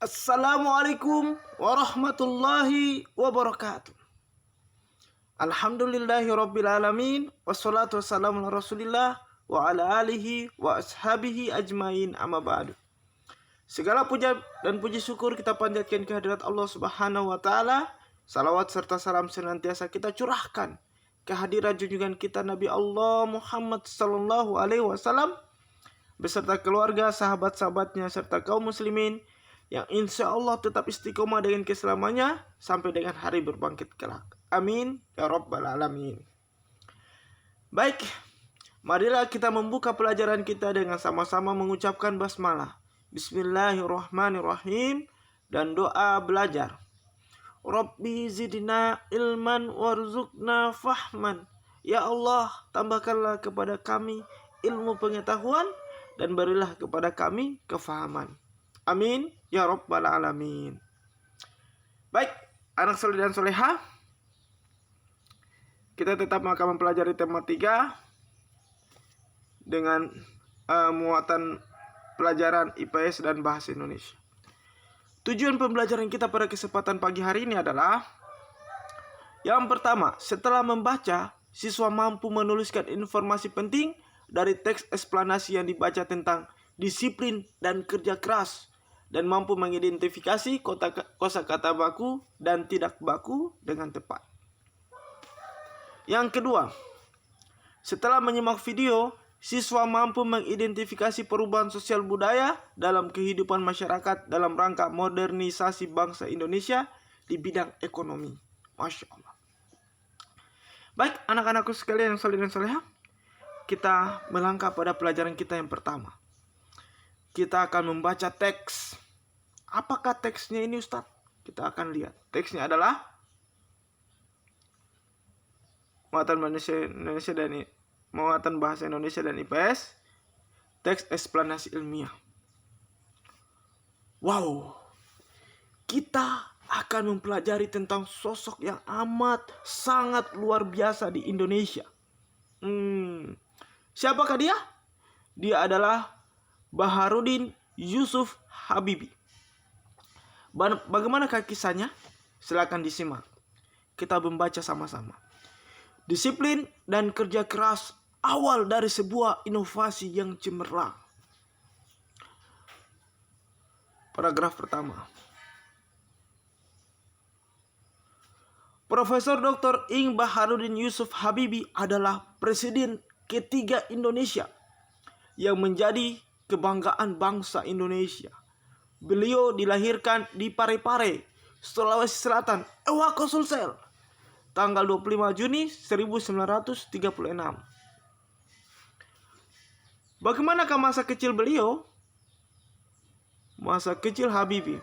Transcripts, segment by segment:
Assalamualaikum warahmatullahi wabarakatuh. Alhamdulillahirabbil alamin wassalatu wassalamu ala Rasulillah wa ala alihi wa ashabihi ajmain, amma ba'du. Segala puja dan puji syukur kita panjatkan kehadirat Allah Subhanahu wa taala. Salawat serta salam senantiasa kita curahkan kehadirat junjungan kita Nabi Allah Muhammad sallallahu alaihi wasallam beserta keluarga, sahabat-sahabatnya serta kaum muslimin yang insya Allah tetap istiqomah dengan keselamatannya sampai dengan hari berbangkit kelak. Amin ya rabbal alamin. Baik, marilah kita membuka pelajaran kita dengan sama-sama mengucapkan basmalah, Bismillahirrahmanirrahim, dan doa belajar. Rabbi zidna ilman warzuqna fahman. Ya Allah, tambahkanlah kepada kami ilmu pengetahuan dan berilah kepada kami kefahaman. Amin ya rabbal alamin. Baik, anak soleh dan soleha, kita tetap akan mempelajari tema 3 dengan muatan pelajaran IPS dan bahasa Indonesia. Tujuan pembelajaran kita pada kesempatan pagi hari ini adalah: yang pertama, setelah membaca, siswa mampu menuliskan informasi penting dari teks eksplanasi yang dibaca tentang disiplin dan kerja keras, dan mampu mengidentifikasi kosakata baku dan tidak baku dengan tepat. Yang kedua, setelah menyimak video, siswa mampu mengidentifikasi perubahan sosial budaya dalam kehidupan masyarakat dalam rangka modernisasi bangsa Indonesia di bidang ekonomi. Masya Allah. Baik, anak-anakku sekalian yang saleh dan soleha, kita melangkah pada pelajaran kita yang pertama. Kita akan membaca teks. Apakah teksnya ini, Ustadz? Kita akan lihat. Teksnya adalah muatan bahasa Indonesia dan IPS, teks eksplanasi ilmiah. Wow, kita akan mempelajari tentang sosok yang amat sangat luar biasa di Indonesia. Siapakah dia? Dia adalah Baharudin Yusuf Habibie. Bagaimanakah kisahnya? Silakan disimak. Kita membaca sama-sama. Disiplin dan kerja keras awal dari sebuah inovasi yang cemerlang. Paragraf pertama. Profesor Dr. Ing Baharudin Yusuf Habibie adalah presiden ketiga Indonesia yang menjadi kebanggaan bangsa Indonesia. Beliau dilahirkan di Parepare, Sulawesi Selatan, Ewako Sulsel, tanggal 25 Juni 1936. Bagaimanakah masa kecil beliau? Masa kecil Habibie.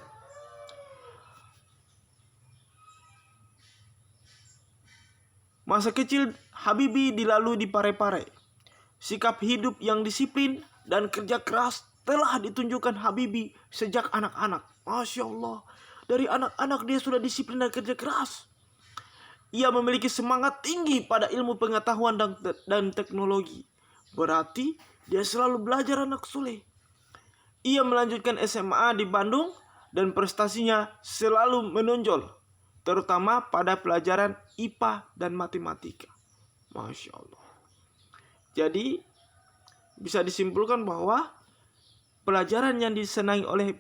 Masa kecil Habibie dilalui di Parepare. Sikap hidup yang disiplin dan kerja keras telah ditunjukkan Habibie sejak anak-anak. Masya Allah, dari anak-anak dia sudah disiplin dan kerja keras. Ia memiliki semangat tinggi pada ilmu pengetahuan dan teknologi. Berarti dia selalu belajar, anak soleh. Ia melanjutkan SMA di Bandung dan prestasinya selalu menonjol, terutama pada pelajaran IPA dan matematika. Masya Allah. Jadi bisa disimpulkan bahwa pelajaran yang disenangi oleh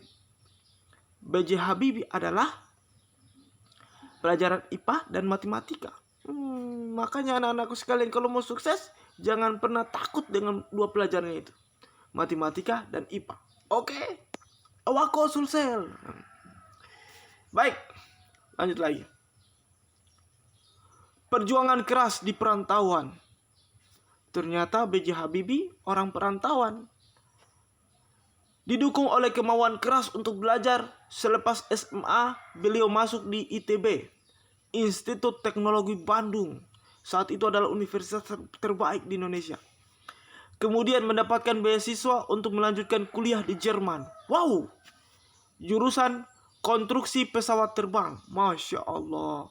B.J. Habibie adalah pelajaran IPA dan matematika. Makanya anak-anakku sekalian, kalau mau sukses, jangan pernah takut dengan dua pelajaran itu, matematika dan IPA. Oke? Ewako Sulsel. Baik, lanjut lagi. Perjuangan keras di perantauan. Ternyata B.J. Habibie orang perantauan. Didukung oleh kemauan keras untuk belajar, selepas SMA beliau masuk di ITB, Institut Teknologi Bandung. Saat itu adalah universitas terbaik di Indonesia. Kemudian mendapatkan beasiswa untuk melanjutkan kuliah di Jerman. Wow, jurusan konstruksi pesawat terbang. Masya Allah.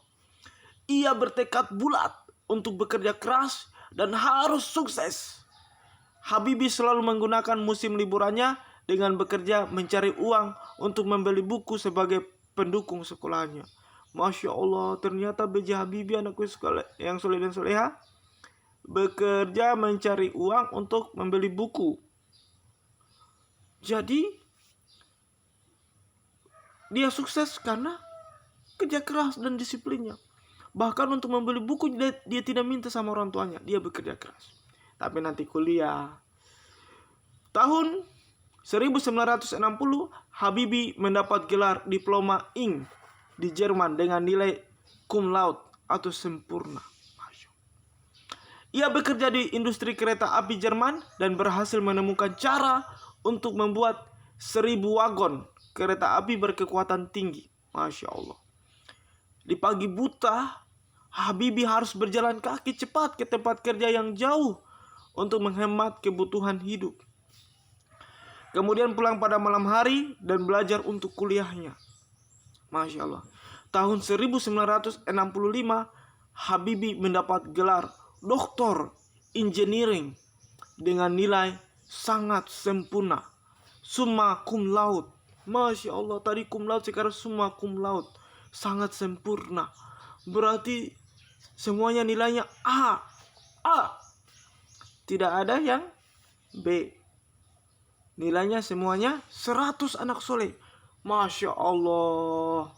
Ia bertekad bulat untuk bekerja keras dan harus sukses. Habibie selalu menggunakan musim liburannya dengan bekerja mencari uang untuk membeli buku sebagai pendukung sekolahnya. Masya Allah, ternyata B.J. Habibie, anakku yang soleh dan soleha, bekerja mencari uang untuk membeli buku. Jadi dia sukses karena kerja keras dan disiplinnya. Bahkan untuk membeli buku dia tidak minta sama orang tuanya, dia bekerja keras. Tapi nanti kuliah. Tahun 1960, Habibie mendapat gelar diploma Ing di Jerman dengan nilai cum laude atau sempurna. Ia bekerja di industri kereta api Jerman dan berhasil menemukan cara untuk membuat 1000 wagon kereta api berkekuatan tinggi. Masya Allah. Di pagi buta, Habibie harus berjalan kaki cepat ke tempat kerja yang jauh untuk menghemat kebutuhan hidup. Kemudian pulang pada malam hari dan belajar untuk kuliahnya. Masya Allah. Tahun 1965, Habibie mendapat gelar Doktor Engineering dengan nilai sangat sempurna. Summa cum laude. Masya Allah, tadi cum laude, sekarang summa cum laude. Sangat sempurna. Berarti semuanya nilainya A. Tidak ada yang B. Nilainya semuanya 100, anak soleh. Masya Allah.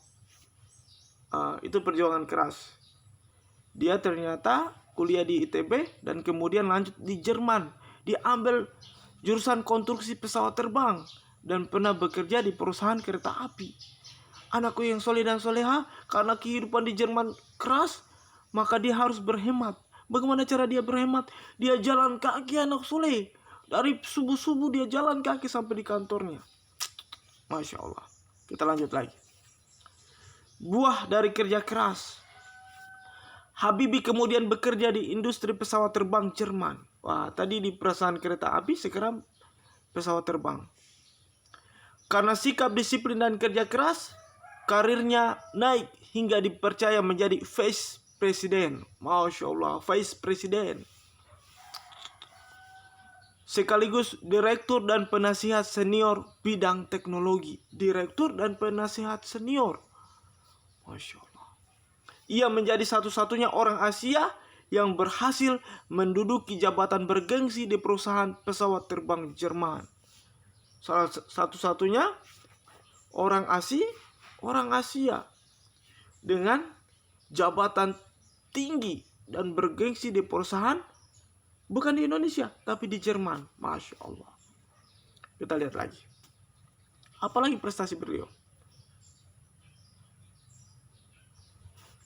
Itu perjuangan keras. Dia ternyata kuliah di ITB dan kemudian lanjut di Jerman. Dia ambil jurusan konstruksi pesawat terbang dan pernah bekerja di perusahaan kereta api. Anakku yang soleh dan soleha, karena kehidupan di Jerman keras, maka dia harus berhemat. Bagaimana cara dia berhemat? Dia jalan kaki, anak soleh. Dari subuh-subuh dia jalan kaki sampai di kantornya. Masya Allah. Kita lanjut lagi. Buah dari kerja keras. Habibie kemudian bekerja di industri pesawat terbang Jerman. Wah, tadi di perusahaan kereta api, sekarang pesawat terbang. Karena sikap disiplin dan kerja keras, karirnya naik hingga dipercaya menjadi Vice President. Masya Allah, Vice President. Sekaligus Direktur dan Penasihat Senior bidang teknologi. Direktur dan Penasihat Senior. Masya Allah. Ia menjadi satu-satunya orang Asia yang berhasil menduduki jabatan bergengsi di perusahaan pesawat terbang Jerman. Salah satu-satunya orang Asia dengan jabatan tinggi dan bergengsi di perusahaan, bukan di Indonesia, tapi di Jerman. Masya Allah. Kita lihat lagi. Apalagi prestasi beliau.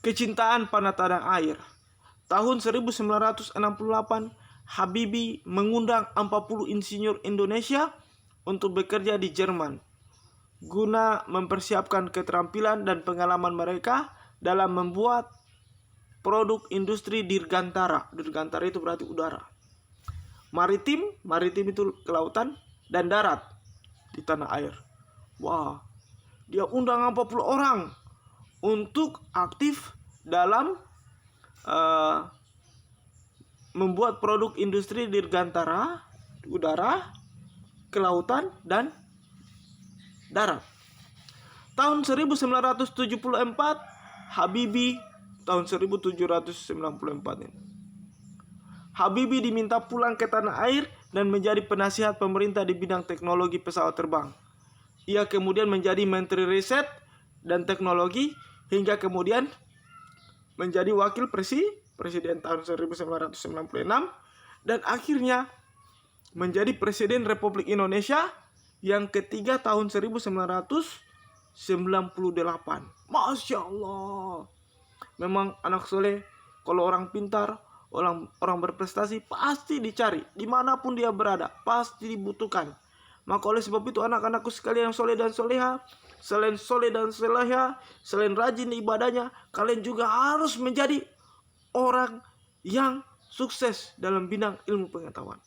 Kecintaan pada tanah air. Tahun 1968, Habibie mengundang 40 insinyur Indonesia untuk bekerja di Jerman, guna mempersiapkan keterampilan dan pengalaman mereka dalam membuat produk industri dirgantara. Dirgantara itu berarti udara. Maritim itu kelautan, dan darat di tanah air. Wah, dia undang 40 orang untuk aktif dalam membuat produk industri dirgantara, udara, kelautan, dan darat. Tahun 1974, Habibie, tahun 1794 ini, Habibie diminta pulang ke tanah air dan menjadi penasihat pemerintah di bidang teknologi pesawat terbang. Ia kemudian menjadi Menteri Riset dan Teknologi hingga kemudian menjadi Wakil Presiden tahun 1996 dan akhirnya menjadi Presiden Republik Indonesia yang ketiga tahun 1998. Masya Allah. Memang anak soleh, kalau orang pintar, orang berprestasi pasti dicari. Dimanapun dia berada, pasti dibutuhkan. Maka oleh sebab itu anak-anakku sekalian yang soleh dan soleha, selain soleh dan soleha, selain rajin ibadahnya, kalian juga harus menjadi orang yang sukses dalam bidang ilmu pengetahuan.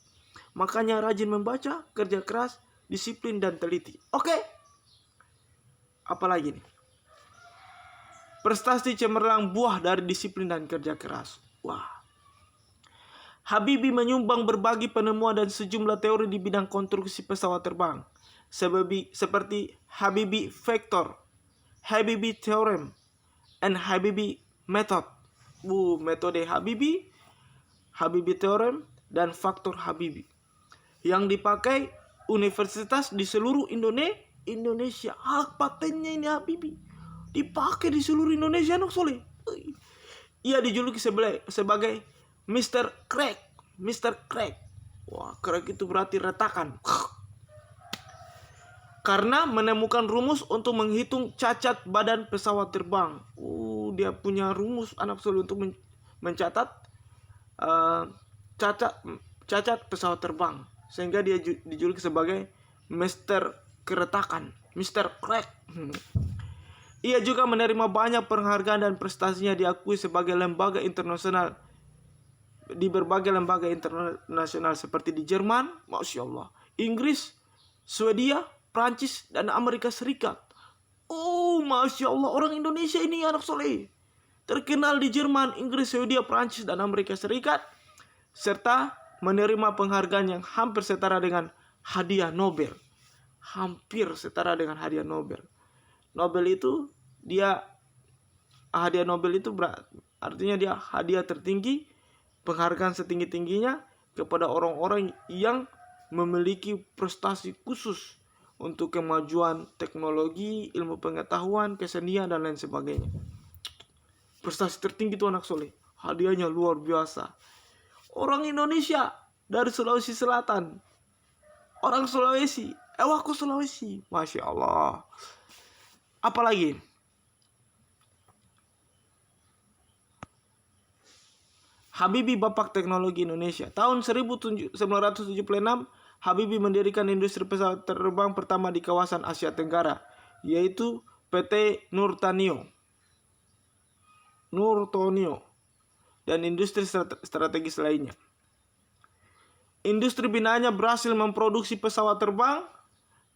Makanya rajin membaca, kerja keras, disiplin dan teliti. Oke? Apalagi nih? Prestasi cemerlang buah dari disiplin dan kerja keras. Wah. Habibie menyumbang berbagai penemuan dan sejumlah teori di bidang konstruksi pesawat terbang. seperti Habibi Factor, Habibi Theorem, and Habibi Method. Metode Habibi, Habibi Theorem, dan faktor Habibi yang dipakai universitas di seluruh Indonesia. Hak patennya ini Habibi dipakai di seluruh Indonesia, anak soleh. Ia dijuluki sebagai Mr. Crack. Mr. Crack. Wah, crack itu berarti retakan. Karena menemukan rumus untuk menghitung cacat badan pesawat terbang. Dia punya rumus, anak soleh, untuk mencatat cacat pesawat terbang. Sehingga dia dijuluki sebagai Mr. Keretakan, Mr. Crack. Ia juga menerima banyak penghargaan dan prestasinya diakui sebagai lembaga internasional di berbagai lembaga internasional seperti di Jerman, Masya Allah, Inggris, Swedia, Prancis, dan Amerika Serikat. Masya Allah, orang Indonesia ini anak soleh terkenal di Jerman, Inggris, Swedia, Prancis, dan Amerika Serikat, serta menerima penghargaan yang hampir setara dengan hadiah Nobel. Hampir setara dengan hadiah Nobel. Nobel itu hadiah Nobel itu artinya dia hadiah tertinggi, penghargaan setinggi-tingginya kepada orang-orang yang memiliki prestasi khusus untuk kemajuan teknologi, ilmu pengetahuan, kesenian, dan lain sebagainya. Prestasi tertinggi itu anak soleh, hadiahnya luar biasa. Orang Indonesia dari Sulawesi Selatan, orang Sulawesi, aku Sulawesi, Masya Allah. Apalagi Habibi Bapak Teknologi Indonesia. Tahun 1976 Habibi mendirikan industri pesawat terbang pertama di kawasan Asia Tenggara, yaitu PT Nurtanio dan industri strategis lainnya. Industri binaannya berhasil memproduksi pesawat terbang,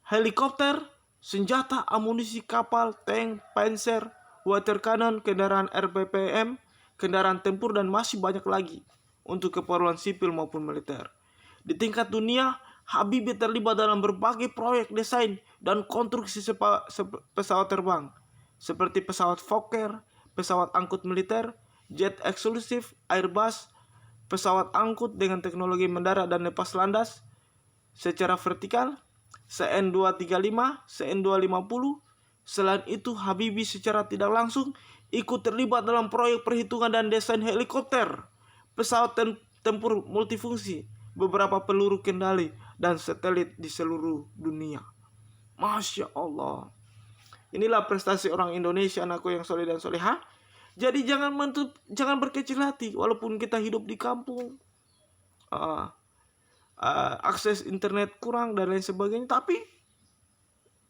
helikopter, senjata, amunisi kapal, tank, panzer, water cannon, kendaraan RPPM, kendaraan tempur, dan masih banyak lagi untuk keperluan sipil maupun militer. Di tingkat dunia, Habibi terlibat dalam berbagai proyek desain dan konstruksi pesawat terbang, seperti pesawat Fokker, pesawat angkut militer, jet eksklusif, Airbus, pesawat angkut dengan teknologi mendarat dan lepas landas secara vertikal, CN235, CN250. Selain itu, Habibi secara tidak langsung ikut terlibat dalam proyek perhitungan dan desain helikopter, pesawat tempur multifungsi, beberapa peluru kendali, dan satelit di seluruh dunia. Masya Allah. Inilah prestasi orang Indonesia, anakku yang soleh dan solehah. Jadi jangan berkecil hati, walaupun kita hidup di kampung, akses internet kurang dan lain sebagainya, tapi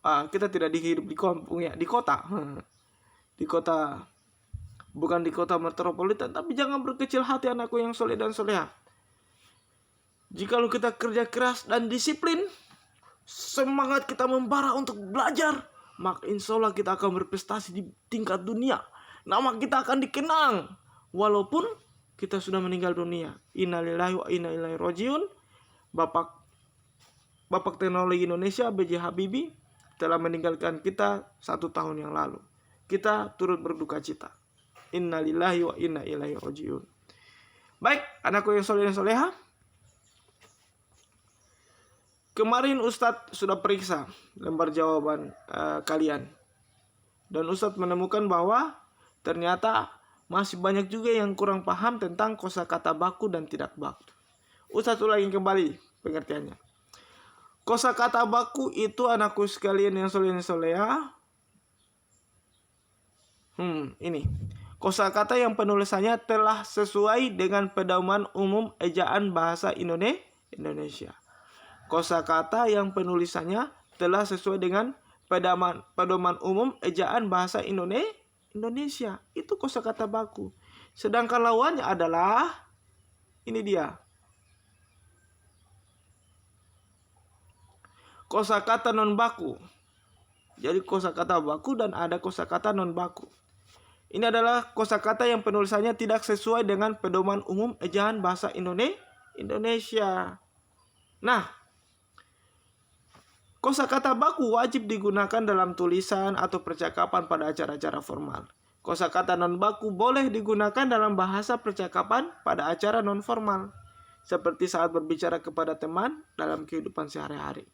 kita tidak hidup di kampung, ya, di kota. Di kota, bukan di kota metropolitan. Tapi jangan berkecil hati, anakku yang soleh dan solehah. Jikalau kita kerja keras dan disiplin, semangat kita membara untuk belajar, maka insya Allah kita akan berprestasi di tingkat dunia. Nama kita akan dikenang walaupun kita sudah meninggal dunia. Innalillahi wa inna ilaihi rajiun. Bapak Teknologi Indonesia B.J. Habibie telah meninggalkan kita 1 tahun yang lalu. Kita turut berduka cita. Innalillahi wa inna ilaihi rajiun. Baik, anakku yang soleh dan soleha, kemarin Ustadz sudah periksa lembar jawaban kalian. Dan Ustadz menemukan bahwa ternyata masih banyak juga yang kurang paham tentang kosakata baku dan tidak baku. Ustadz ulangi kembali pengertiannya. Kosakata baku itu, anakku sekalian yang soleh dan soleha, ini kosakata yang penulisannya telah sesuai dengan pedoman umum ejaan bahasa Indonesia. Kosakata yang penulisannya telah sesuai dengan pedoman umum ejaan bahasa Indonesia. Itu kosakata baku. Sedangkan lawannya adalah ini dia. Kosakata non baku. Jadi kosakata baku dan ada kosakata non baku. Ini adalah kosakata yang penulisannya tidak sesuai dengan pedoman umum ejaan bahasa Indonesia. Nah, Kosakata baku wajib digunakan dalam tulisan atau percakapan pada acara-acara formal. Kosakata non baku boleh digunakan dalam bahasa percakapan pada acara non formal, seperti saat berbicara kepada teman dalam kehidupan sehari-hari.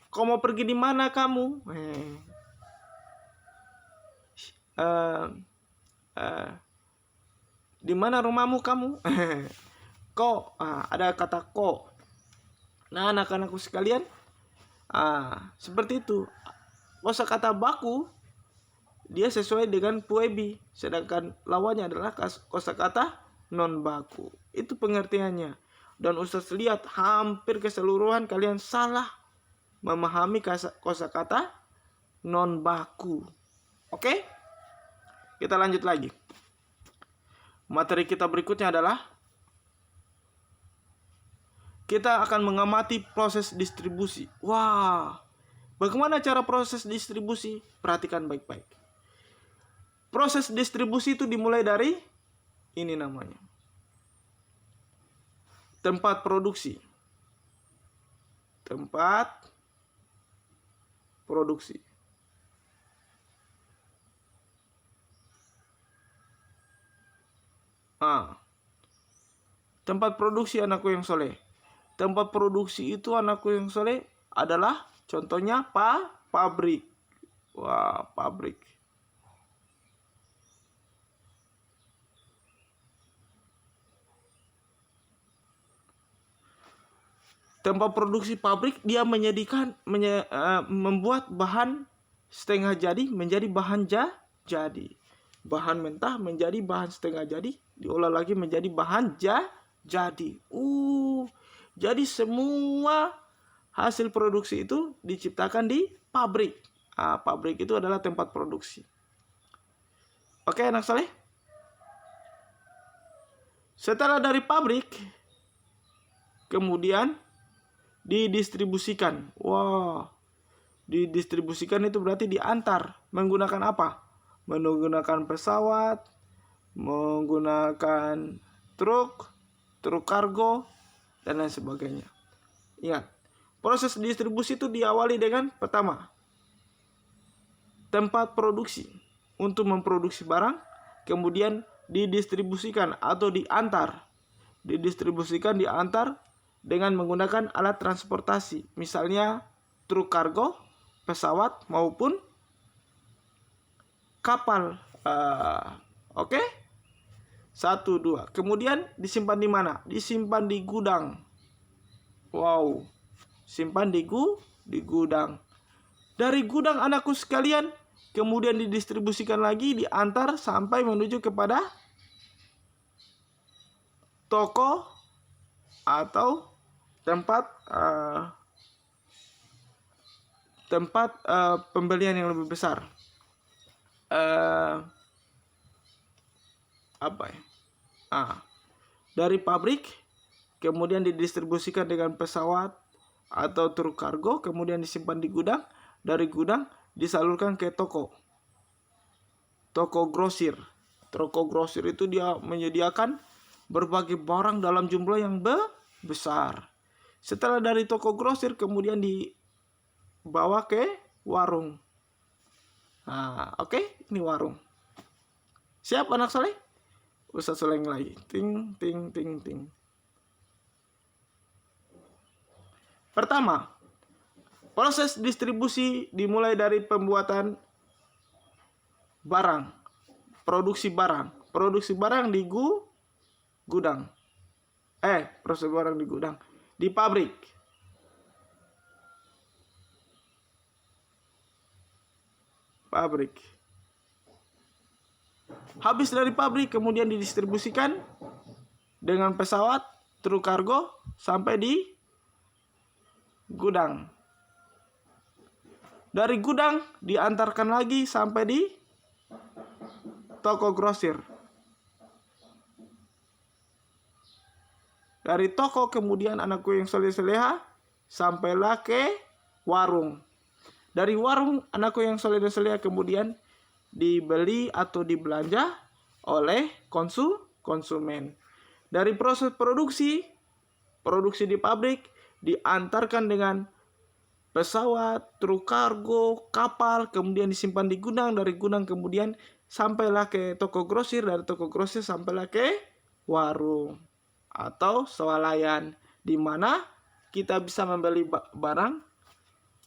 Kau mau pergi di mana kamu? Di mana rumahmu kamu? Kok, ada kata kok. Nah, anak-anakku sekalian, seperti itu. Kosakata baku dia sesuai dengan puebi, sedangkan lawannya adalah kosakata non baku. Itu pengertiannya. Dan Ustaz lihat hampir keseluruhan kalian salah memahami kosakata non baku. Oke? Kita lanjut lagi. Materi kita berikutnya adalah kita akan mengamati proses distribusi. Wah, bagaimana cara proses distribusi? Perhatikan baik-baik. Proses distribusi itu dimulai dari ini namanya. Tempat produksi. Tempat produksi. Tempat produksi anakku yang soleh. Tempat produksi itu anakku yang soleh adalah contohnya pabrik. Wah, pabrik. Tempat produksi pabrik dia membuat bahan setengah jadi menjadi bahan jadi. Bahan mentah menjadi bahan setengah jadi, diolah lagi menjadi bahan jadi. Jadi semua hasil produksi itu diciptakan di pabrik. Pabrik itu adalah tempat produksi. Oke, anak soleh. Setelah dari pabrik, kemudian didistribusikan. Wah, didistribusikan itu berarti diantar. Menggunakan apa? Menggunakan pesawat, menggunakan truk kargo, dan lain sebagainya. Ingat, proses distribusi itu diawali dengan pertama, tempat produksi untuk memproduksi barang, kemudian didistribusikan atau diantar. Didistribusikan, diantar dengan menggunakan alat transportasi, misalnya truk kargo, pesawat maupun kapal. Oke? 1, 2. Kemudian disimpan di mana? Disimpan di gudang. Wow. Simpan di gudang. Dari gudang anakku sekalian, kemudian didistribusikan lagi, diantar sampai menuju kepada toko atau tempat pembelian yang lebih besar. Dari pabrik kemudian didistribusikan dengan pesawat atau truk kargo, kemudian disimpan di gudang. Dari gudang disalurkan ke toko grosir. Toko grosir itu dia menyediakan berbagai barang dalam jumlah yang besar. Setelah dari toko grosir kemudian dibawa ke warung. Oke, ini warung. Siap anak soleh? Ustaz Soleh lagi. Ting ting ting ting. Pertama, proses distribusi dimulai dari pembuatan barang, produksi barang di gudang. Proses barang di gudang, di pabrik. Habis dari pabrik kemudian didistribusikan dengan pesawat, truk kargo sampai di gudang. Dari gudang diantarkan lagi sampai di toko grosir. Dari toko kemudian anakku yang soleh-soleha sampailah ke warung. Dari warung anakku yang soleh-soleha kemudian dibeli atau dibelanja oleh konsumen. Dari proses produksi di pabrik diantarkan dengan pesawat, truk kargo, kapal, kemudian disimpan di gudang, dari gudang kemudian sampailah ke toko grosir, dari toko grosir sampailah ke warung atau swalayan, di mana kita bisa membeli barang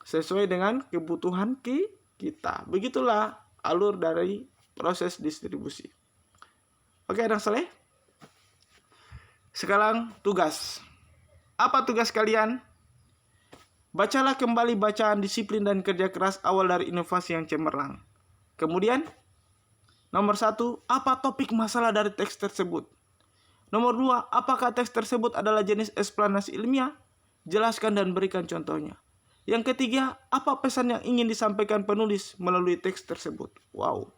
sesuai dengan kebutuhan kita. Begitulah alur dari proses distribusi. Oke, anak soleh. Sekarang tugas. Apa tugas kalian? Bacalah kembali bacaan disiplin dan kerja keras awal dari inovasi yang cemerlang. Kemudian, nomor 1, apa topik masalah dari teks tersebut? Nomor 2, apakah teks tersebut adalah jenis eksplanasi ilmiah? Jelaskan dan berikan contohnya. Yang ketiga, apa pesan yang ingin disampaikan penulis melalui teks tersebut? Wow.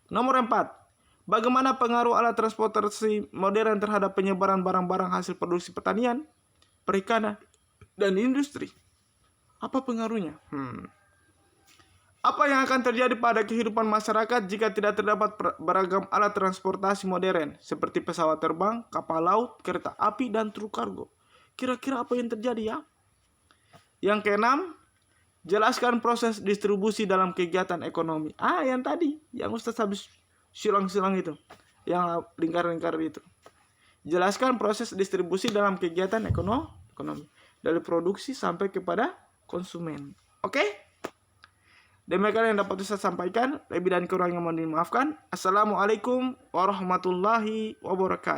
Nomor 4, bagaimana pengaruh alat transportasi modern terhadap penyebaran barang-barang hasil produksi pertanian, perikanan, dan industri? Apa pengaruhnya? Apa yang akan terjadi pada kehidupan masyarakat jika tidak terdapat beragam alat transportasi modern seperti pesawat terbang, kapal laut, kereta api, dan truk kargo? Kira-kira apa yang terjadi ya? Yang keenam, jelaskan proses distribusi dalam kegiatan ekonomi. Yang tadi, yang Ustaz habis silang-silang itu, yang lingkar-lingkar itu. Jelaskan proses distribusi dalam kegiatan ekonomi, dari produksi sampai kepada konsumen. Oke? Demikian yang dapat Ustaz sampaikan. Lebih dan kurangnya mohon dimaafkan. Assalamualaikum warahmatullahi wabarakatuh.